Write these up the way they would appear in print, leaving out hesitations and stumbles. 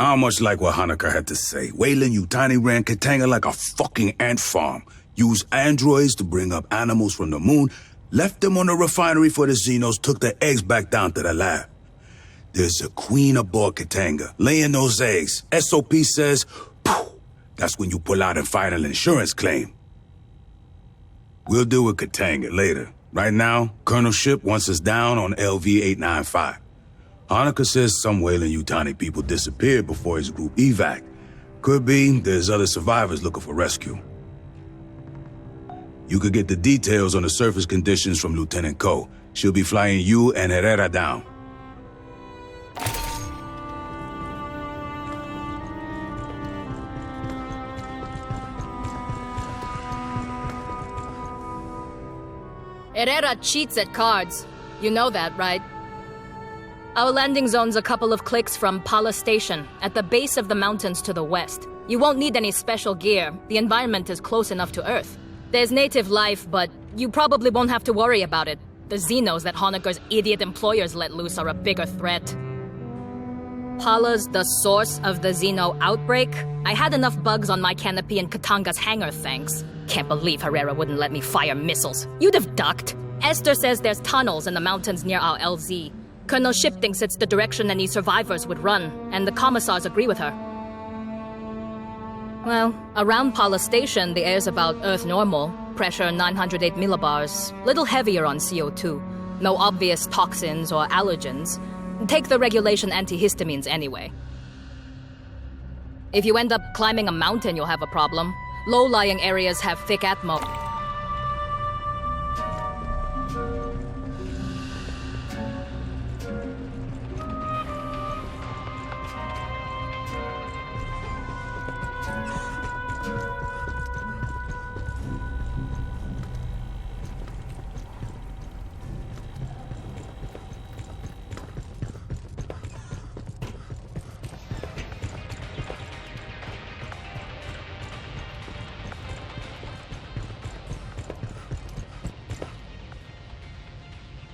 I don't much like what Hanukkah had to say. Weyland-Yutani ran Katanga like a fucking ant farm. Used androids to bring up animals from the moon, left them on the refinery for the Xenos, took the eggs back down to the lab. There's a queen aboard Katanga, laying those eggs. SOP says, poof, that's when you pull out and file an insurance claim. We'll deal with Katanga later. Right now, Colonel Ship wants us down on LV-895. Hanukkah says some Weyland-Yutani people disappeared before his group evac. Could be there's other survivors looking for rescue. You could get the details on the surface conditions from Lieutenant Ko. She'll be flying you and Herrera down. Herrera cheats at cards. You know that, right? Our landing zone's a couple of clicks from Pala Station, at the base of the mountains to the west. You won't need any special gear. The environment is close enough to Earth. There's native life, but you probably won't have to worry about it. The Xenos that Honecker's idiot employers let loose are a bigger threat. Pala's the source of the Xeno outbreak? I had enough bugs on my canopy in Katanga's hangar, thanks. Can't believe Herrera wouldn't let me fire missiles. You'd have ducked. Esther says there's tunnels in the mountains near our LZ. Colonel Ship thinks it's the direction any survivors would run, and the commissars agree with her. Well, around Pala Station, the air's about Earth normal. Pressure 908 millibars. Little heavier on CO2. No obvious toxins or allergens. Take the regulation antihistamines anyway. If you end up climbing a mountain, you'll have a problem. Low-lying areas have thick atmo.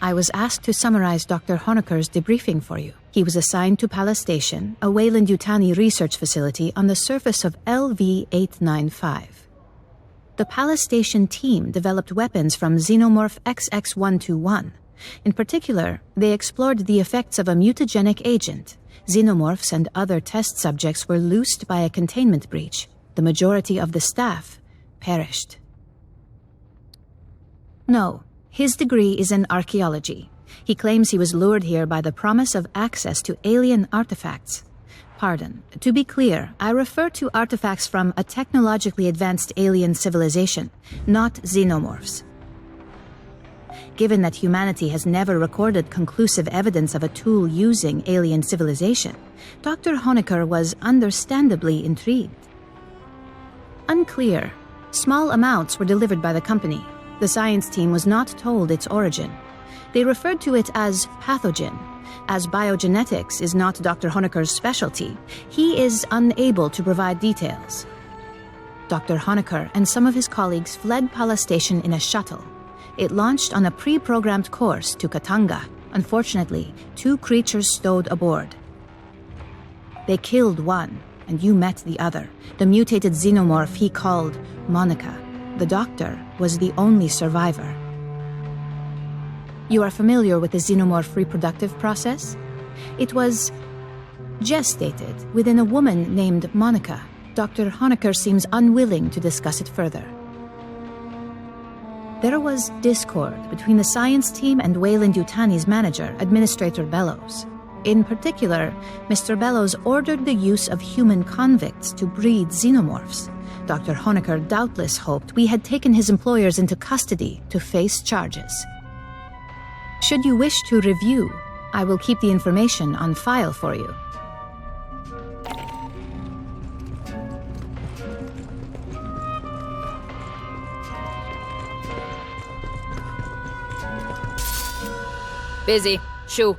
I was asked to summarize Dr. Honecker's debriefing for you. He was assigned to Pala Station, a Weyland-Yutani research facility on the surface of LV-895. The Pala Station team developed weapons from Xenomorph XX-121. In particular, they explored the effects of a mutagenic agent. Xenomorphs and other test subjects were loosed by a containment breach. The majority of the staff perished. No. His degree is in archaeology. He claims he was lured here by the promise of access to alien artifacts. Pardon. To be clear, I refer to artifacts from a technologically advanced alien civilization, not xenomorphs. Given that humanity has never recorded conclusive evidence of a tool using alien civilization, Dr. Honecker was understandably intrigued. Unclear. Small amounts were delivered by the company. The science team was not told its origin. They referred to it as pathogen. As biogenetics is not Dr. Honecker's specialty, he is unable to provide details. Dr. Honecker and some of his colleagues fled Pala Station in a shuttle. It launched on a pre-programmed course to Katanga. Unfortunately, 2 creatures stowed aboard. They killed one, and you met the other, the mutated xenomorph he called Monica. The doctor was the only survivor. You are familiar with the xenomorph reproductive process? It was gestated within a woman named Monica. Dr. Honecker seems unwilling to discuss it further. There was discord between the science team and Weyland-Yutani's manager, Administrator Bellows. In particular, Mr. Bellows ordered the use of human convicts to breed xenomorphs. Dr. Honecker doubtless hoped we had taken his employers into custody to face charges. Should you wish to review, I will keep the information on file for you. Busy. Shoo.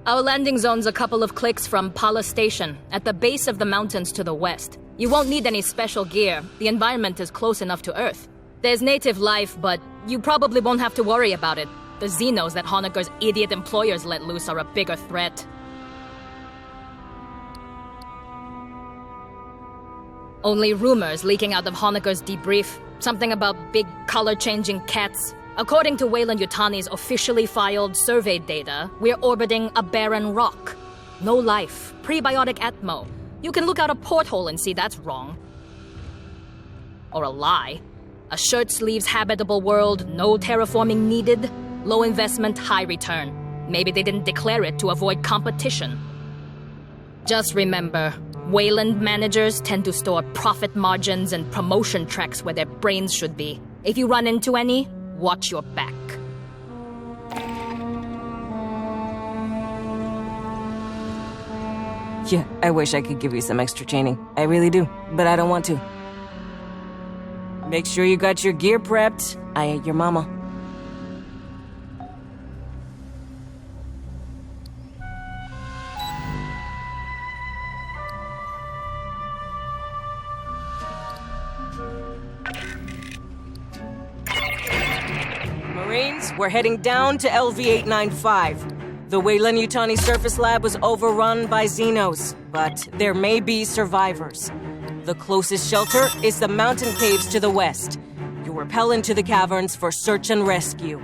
Our landing zone's a couple of clicks from Pala Station, at the base of the mountains to the west. You won't need any special gear. The environment is close enough to Earth. There's native life, but you probably won't have to worry about it. The Xenos that Honecker's idiot employers let loose are a bigger threat. Only rumors leaking out of Honecker's debrief. Something about big color-changing cats. According to Wayland Yutani's officially filed survey data, we're orbiting a barren rock. No life. Prebiotic atmo. You can look out a porthole and see that's wrong. Or a lie. A shirt-sleeves habitable world, no terraforming needed, low investment, high return. Maybe they didn't declare it to avoid competition. Just remember, Wayland managers tend to store profit margins and promotion tracks where their brains should be. If you run into any, watch your back. Yeah, I wish I could give you some extra training. I really do, but I don't want to. Make sure you got your gear prepped. I ain't your mama. Marines, we're heading down to LV-895. The Wayland Yutani Surface Lab was overrun by Xenos, but there may be survivors. The closest shelter is the mountain caves to the west. You'll rappel into the caverns for search and rescue.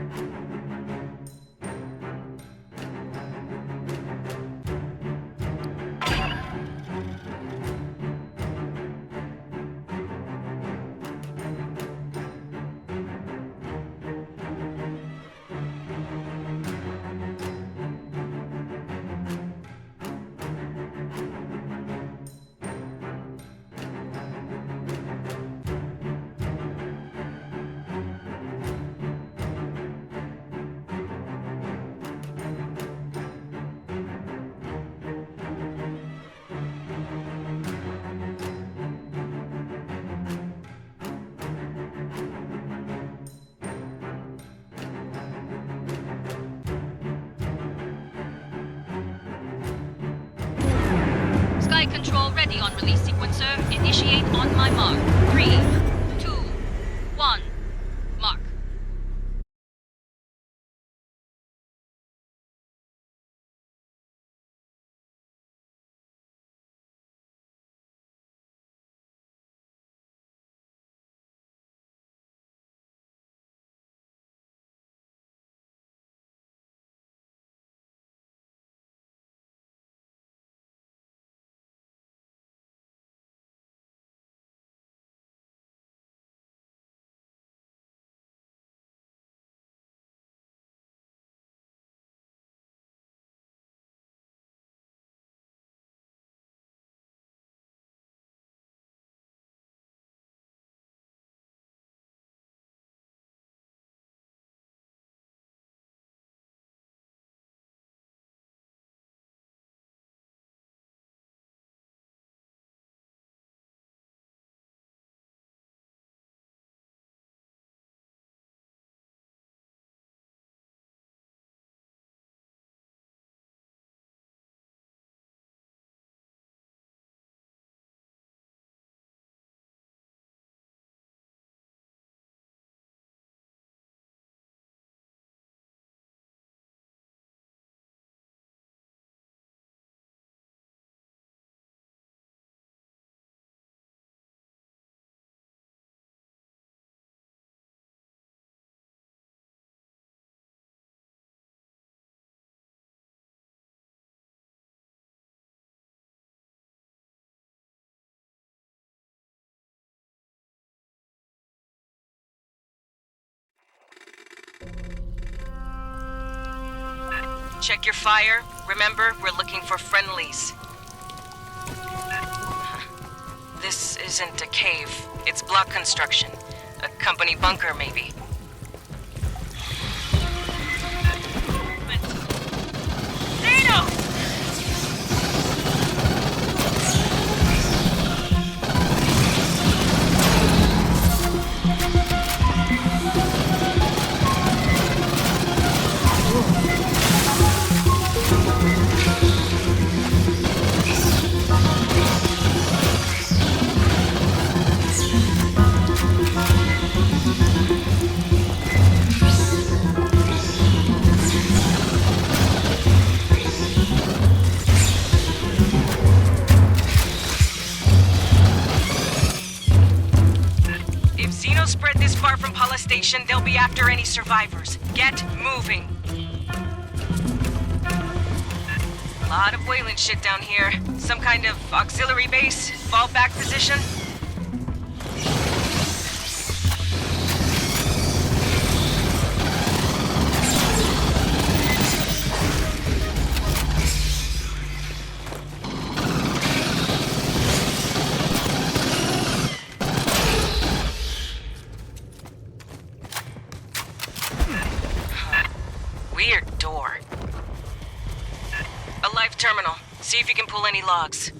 Sky Control ready on release sequencer. Initiate on my mark. 3, 2, 1. Mark. Check your fire. Remember, we're looking for friendlies. This isn't a cave. It's block construction. A company bunker, maybe. Xenos! far from Paula Station, they'll be after any survivors. Get moving. A lot of Wayland shit down here. Some kind of auxiliary base, fallback position. Weird door. A live terminal. See if you can pull any logs.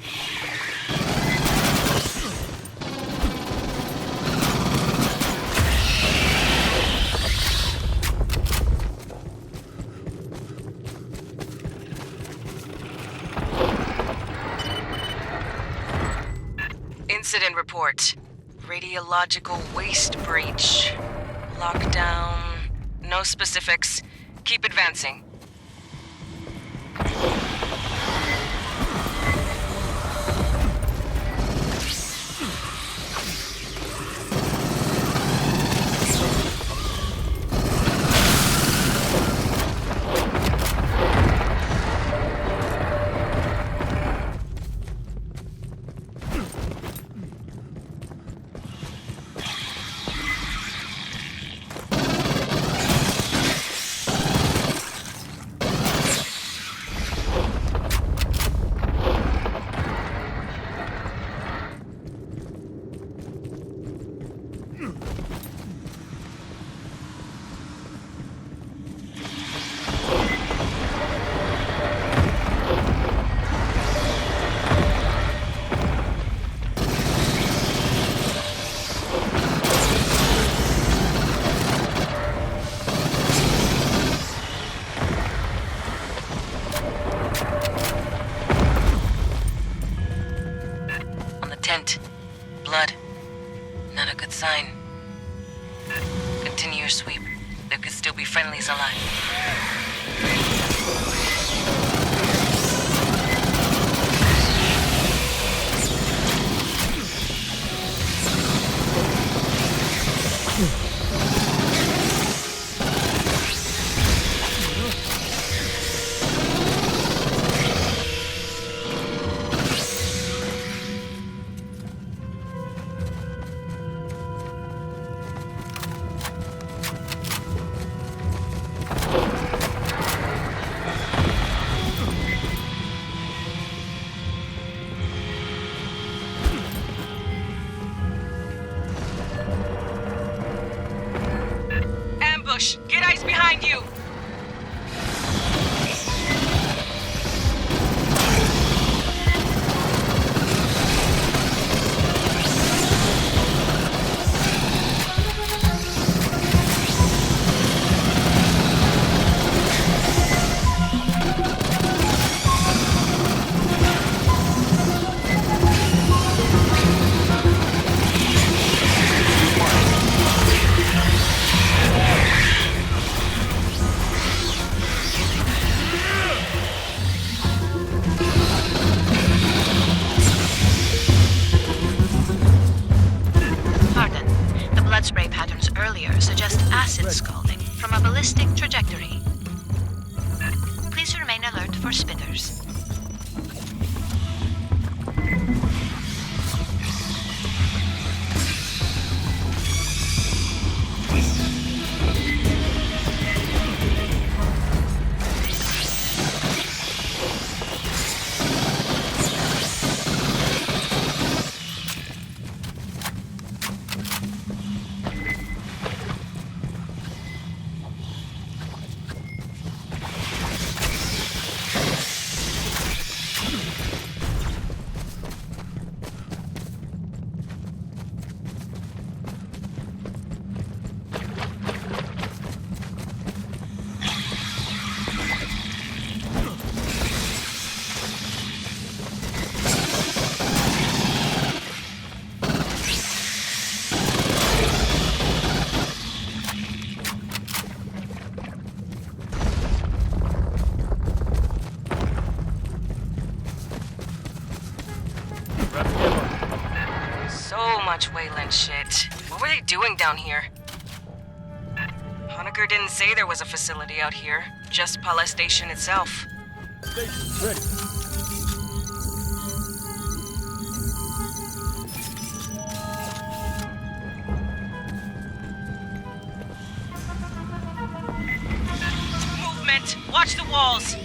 Incident report. Radiological waste breach. Lockdown. No specifics. Keep advancing. Blood. Not a good sign. Continue your sweep. There could still be friendlies alive. Get ice behind you! Spray patterns earlier suggest acid scalding from a ballistic trajectory. Please remain alert for spitters. So much Wayland shit. What were they doing down here? Walker didn't say there was a facility out here, just Pala Station itself. Station ready. Movement! Watch the walls!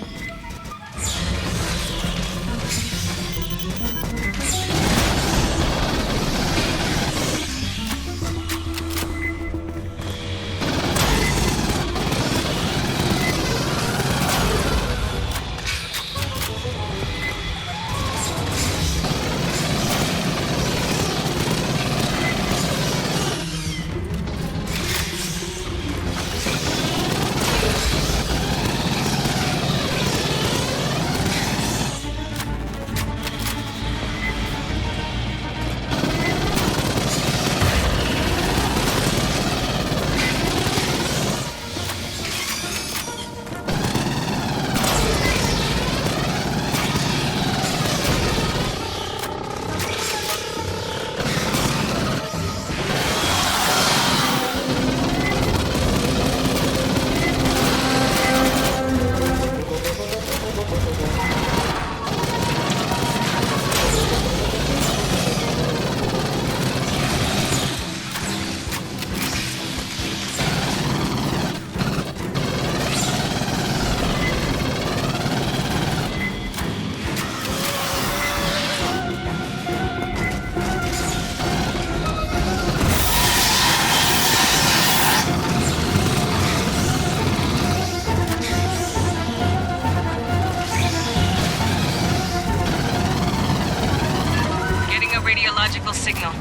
Radiological signal.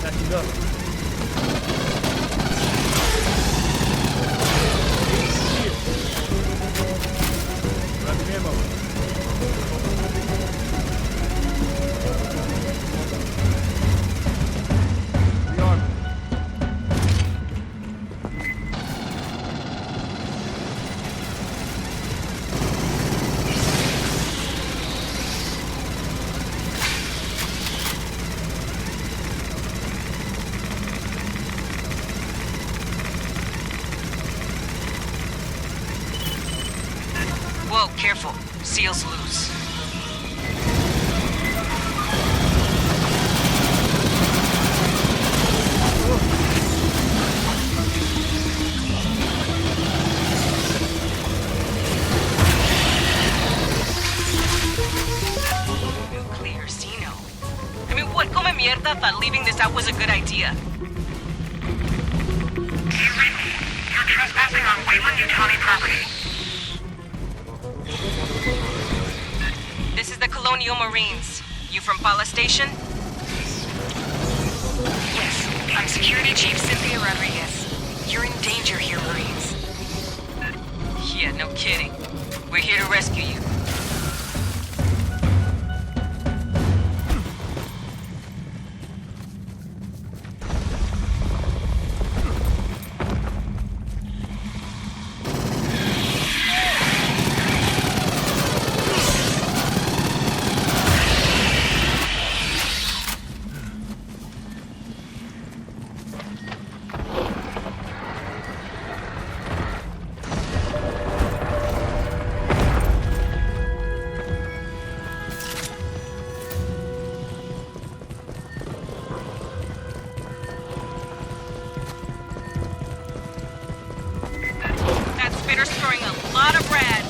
Catching up. Grabbing ammo. Rearm. Whoa, careful. Seal's loose. Nuclear Xeno. I mean, what come mierda thought leaving this out was a good idea? You're trespassing on Wayland-Yutani property. This is the Colonial Marines. You from Pala Station? Yes, I'm Security Chief Cynthia Rodriguez. You're in danger here, Marines. Yeah, no kidding. We're here to rescue you. Spitter's throwing a lot of rad.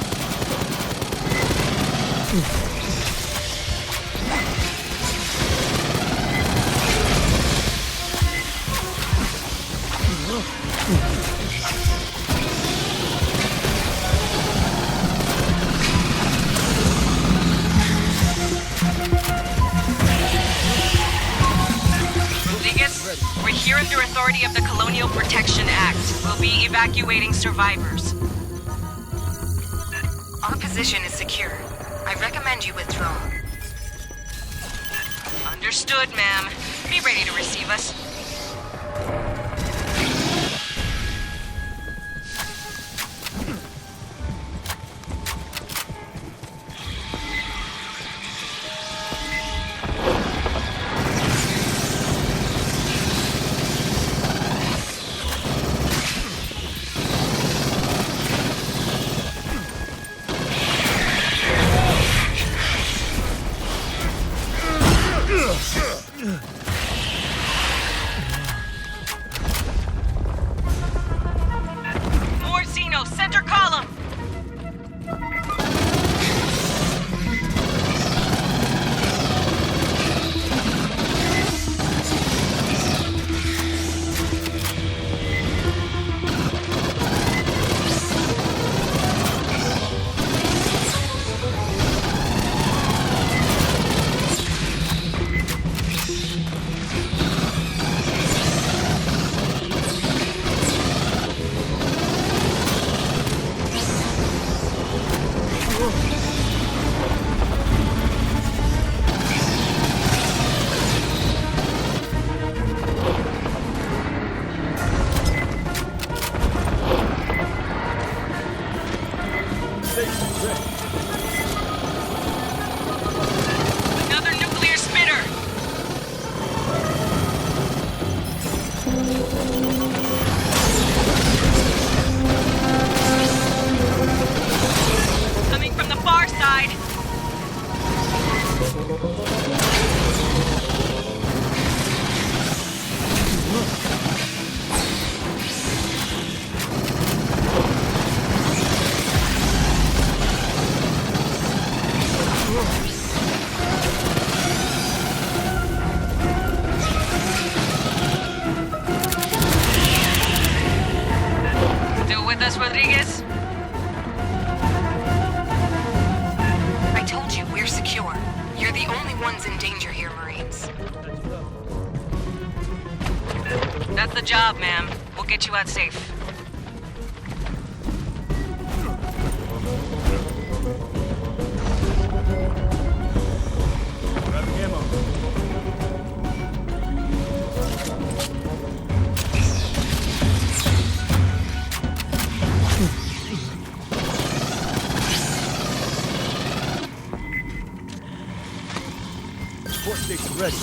Rodriguez, we're here under authority of the Colonial Protection Act. We'll be evacuating survivors. Our position is secure. I recommend you withdraw. Understood, ma'am. Be ready to receive us. Rodriguez? I told you, we're secure. You're the only ones in danger here, Marines. That's the job, ma'am. We'll get you out safe. Grabbing ammo. Support station ready.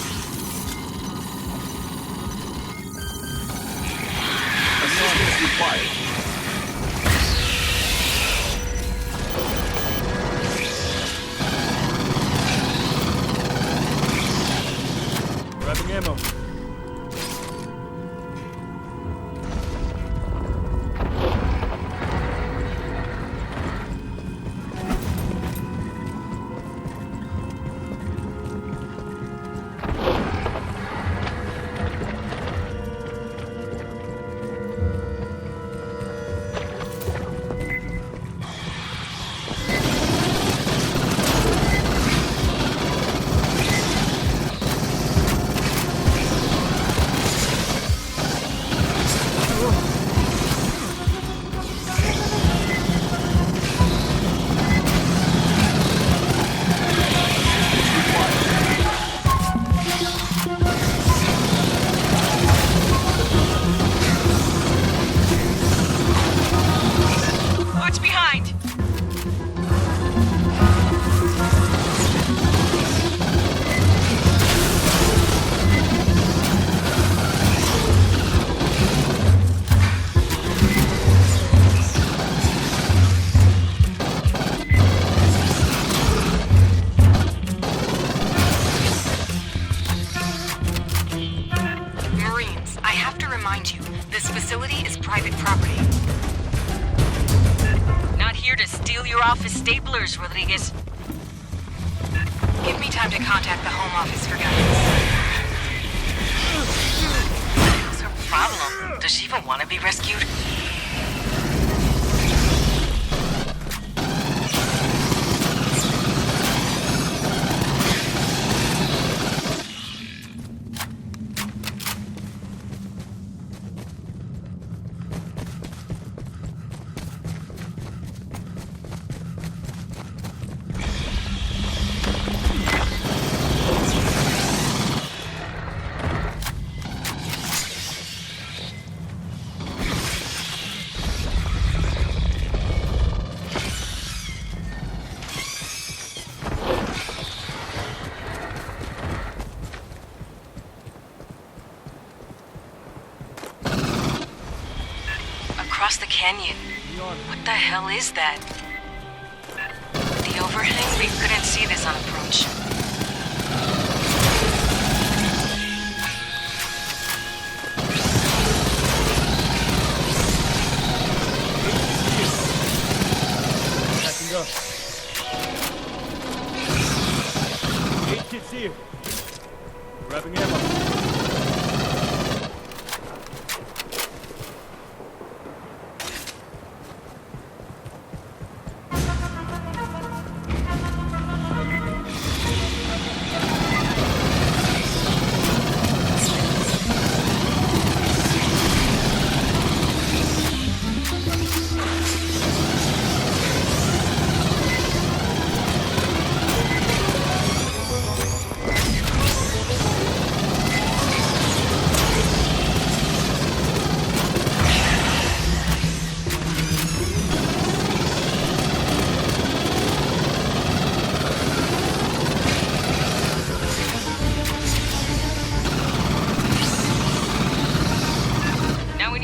Assistance required. Grabbing ammo. Watch behind! Marines, I have to remind you, this facility is private property. Not here to steal your office staplers, Rodriguez. Give me time to contact the Home Office for guidance. What's her problem? Does she even want to be rescued? Across the canyon. What the hell is that? The overhang? We couldn't see this on approach. Backing up. 8 kids here. Grabbing ammo.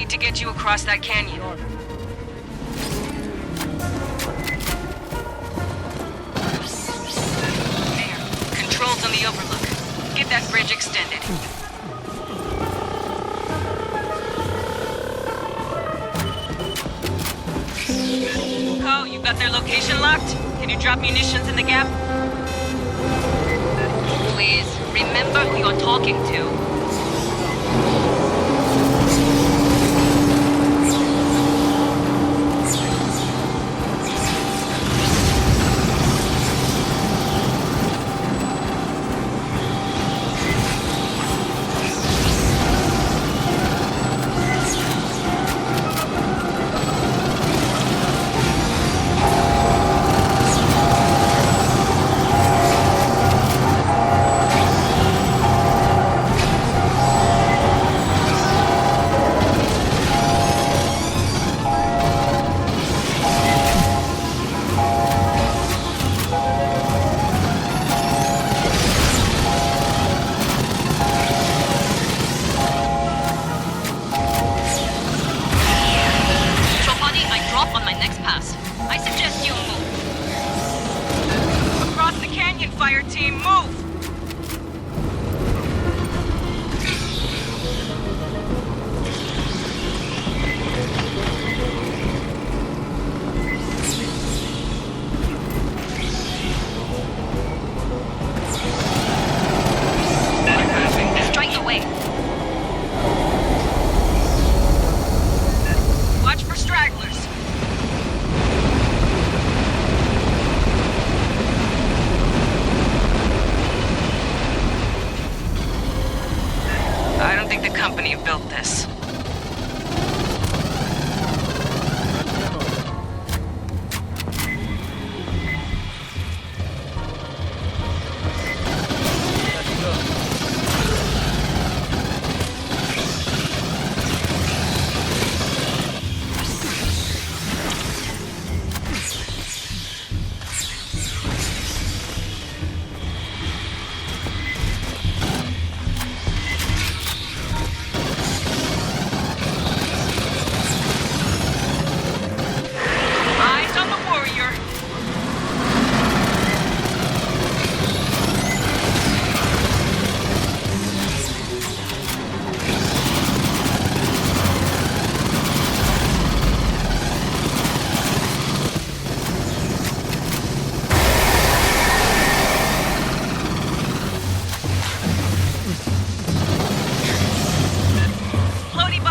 To get you across that canyon. There. Controls on the overlook. Get that bridge extended. Oh, you got their location locked? Can you drop munitions in the gap? Please, remember who you're talking to.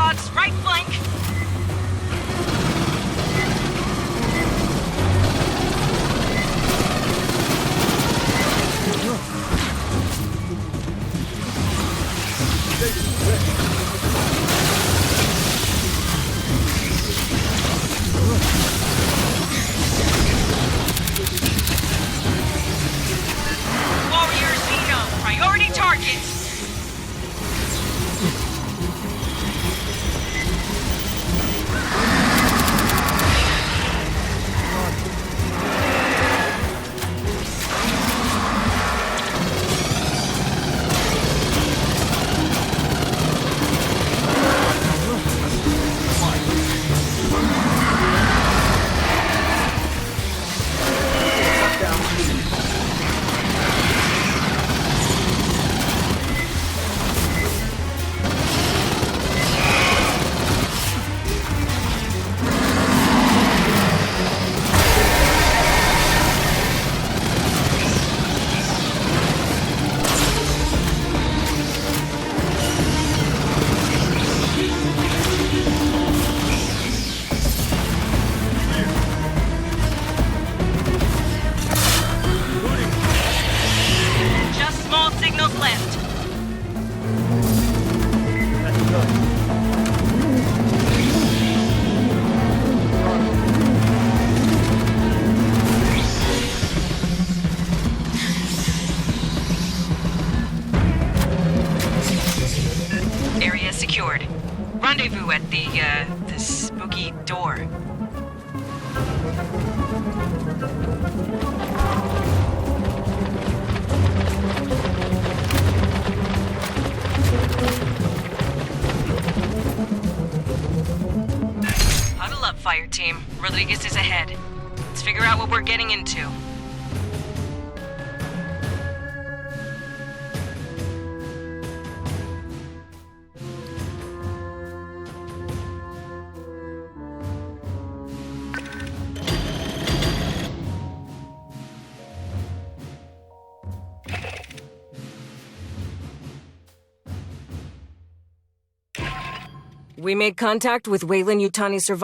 squads, right flank. Warrior Xeno, priority targets. Just small signals left. Patching up. Area secured. Rendezvous at the spooky door. Huddle up, Fireteam. Rodriguez is ahead. Let's figure out what we're getting into. We made contact with Weyland-Yutani survivors.